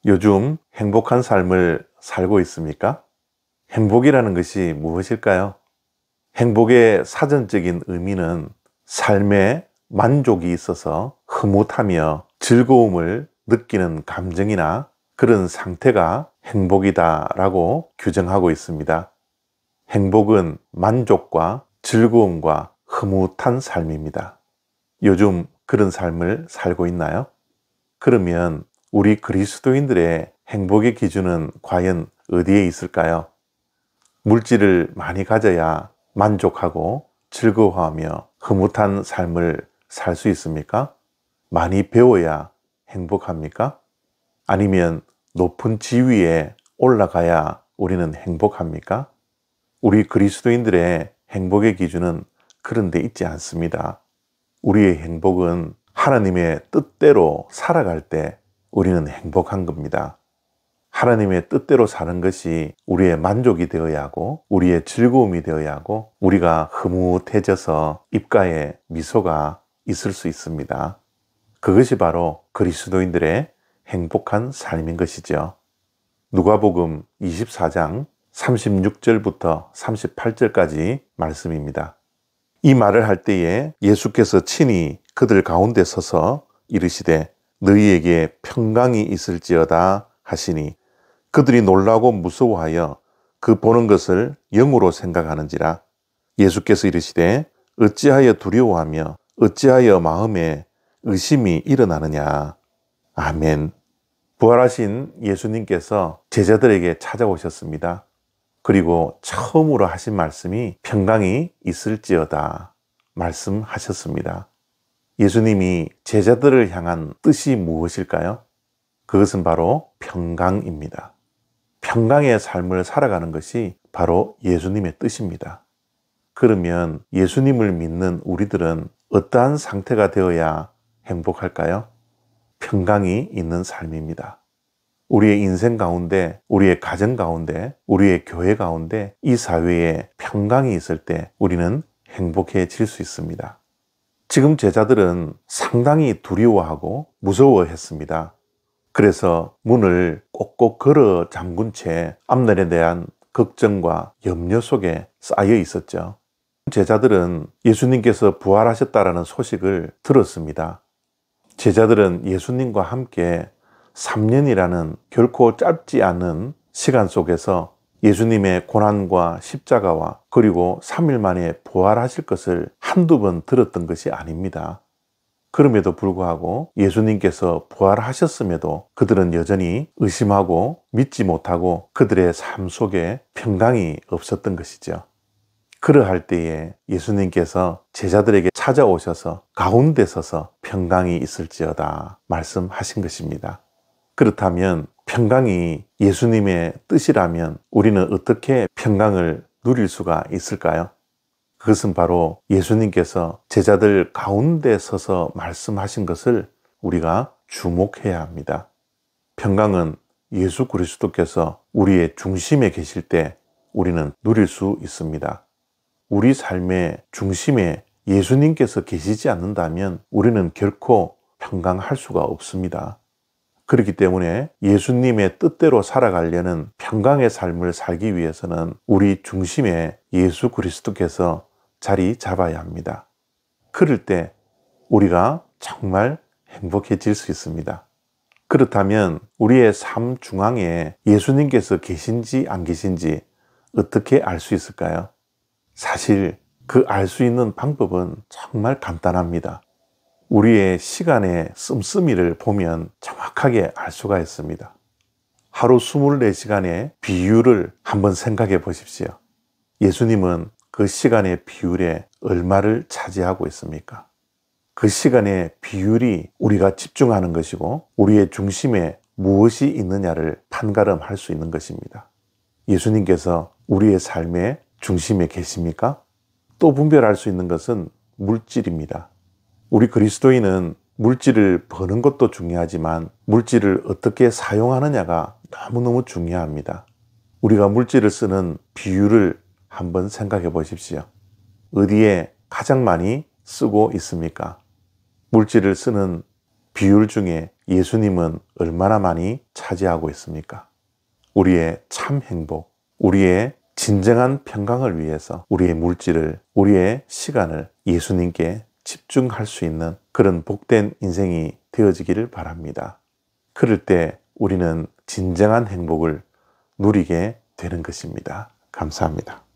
요즘 행복한 삶을 살고 있습니까? 행복이라는 것이 무엇일까요? 행복의 사전적인 의미는 삶에 만족이 있어서 흐뭇하며 즐거움을 느끼는 감정이나 그런 상태가 행복이다라고 규정하고 있습니다. 행복은 만족과 즐거움과 흐뭇한 삶입니다. 요즘 그런 삶을 살고 있나요? 그러면 우리 그리스도인들의 행복의 기준은 과연 어디에 있을까요? 물질을 많이 가져야 만족하고 즐거워하며 흐뭇한 삶을 살 수 있습니까? 많이 배워야 행복합니까? 아니면 높은 지위에 올라가야 우리는 행복합니까? 우리 그리스도인들의 행복의 기준은 그런 데 있지 않습니다. 우리의 행복은 하나님의 뜻대로 살아갈 때 우리는 행복한 겁니다. 하나님의 뜻대로 사는 것이 우리의 만족이 되어야 하고 우리의 즐거움이 되어야 하고 우리가 흐뭇해져서 입가에 미소가 있을 수 있습니다. 그것이 바로 그리스도인들의 행복한 삶인 것이죠. 누가복음 24장 36절부터 38절까지 말씀입니다. 이 말을 할 때에 예수께서 친히 그들 가운데 서서 이르시되 너희에게 평강이 있을지어다 하시니 그들이 놀라고 무서워하여 그 보는 것을 영으로 생각하는지라. 예수께서 이르시되 어찌하여 두려워하며 어찌하여 마음에 의심이 일어나느냐. 아멘. 부활하신 예수님께서 제자들에게 찾아오셨습니다. 그리고 처음으로 하신 말씀이 평강이 있을지어다 말씀하셨습니다. 예수님이 제자들을 향한 뜻이 무엇일까요? 그것은 바로 평강입니다. 평강의 삶을 살아가는 것이 바로 예수님의 뜻입니다. 그러면 예수님을 믿는 우리들은 어떠한 상태가 되어야 행복할까요? 평강이 있는 삶입니다. 우리의 인생 가운데, 우리의 가정 가운데, 우리의 교회 가운데 이 사회에 평강이 있을 때 우리는 행복해질 수 있습니다. 지금 제자들은 상당히 두려워하고 무서워했습니다. 그래서 문을 꼭꼭 걸어 잠근 채 앞날에 대한 걱정과 염려 속에 쌓여 있었죠. 제자들은 예수님께서 부활하셨다라는 소식을 들었습니다. 제자들은 예수님과 함께 3년이라는 결코 짧지 않은 시간 속에서 예수님의 고난과 십자가와 그리고 3일 만에 부활하실 것을 한두 번 들었던 것이 아닙니다. 그럼에도 불구하고 예수님께서 부활하셨음에도 그들은 여전히 의심하고 믿지 못하고 그들의 삶 속에 평강이 없었던 것이죠. 그러할 때에 예수님께서 제자들에게 찾아오셔서 가운데 서서 평강이 있을지어다 말씀하신 것입니다. 그렇다면 평강이 예수님의 뜻이라면 우리는 어떻게 평강을 누릴 수가 있을까요? 그것은 바로 예수님께서 제자들 가운데 서서 말씀하신 것을 우리가 주목해야 합니다. 평강은 예수 그리스도께서 우리의 중심에 계실 때 우리는 누릴 수 있습니다. 우리 삶의 중심에 예수님께서 계시지 않는다면 우리는 결코 평강할 수가 없습니다. 그렇기 때문에 예수님의 뜻대로 살아가려는 평강의 삶을 살기 위해서는 우리 중심에 예수 그리스도께서 자리 잡아야 합니다. 그럴 때 우리가 정말 행복해질 수 있습니다. 그렇다면 우리의 삶 중앙에 예수님께서 계신지 안 계신지 어떻게 알 수 있을까요? 사실 그 알 수 있는 방법은 정말 간단합니다. 우리의 시간의 씀씀이를 보면 정확하게 알 수가 있습니다. 하루 24시간의 비율을 한번 생각해 보십시오. 예수님은 그 시간의 비율에 얼마를 차지하고 있습니까? 그 시간의 비율이 우리가 집중하는 것이고 우리의 중심에 무엇이 있느냐를 판가름할 수 있는 것입니다. 예수님께서 우리의 삶의 중심에 계십니까? 또 분별할 수 있는 것은 물질입니다. 우리 그리스도인은 물질을 버는 것도 중요하지만 물질을 어떻게 사용하느냐가 너무너무 중요합니다. 우리가 물질을 쓰는 비율을 한번 생각해 보십시오. 어디에 가장 많이 쓰고 있습니까? 물질을 쓰는 비율 중에 예수님은 얼마나 많이 차지하고 있습니까? 우리의 참 행복, 우리의 진정한 평강을 위해서 우리의 물질을, 우리의 시간을 예수님께 집중할 수 있는 그런 복된 인생이 되어지기를 바랍니다. 그럴 때 우리는 진정한 행복을 누리게 되는 것입니다. 감사합니다.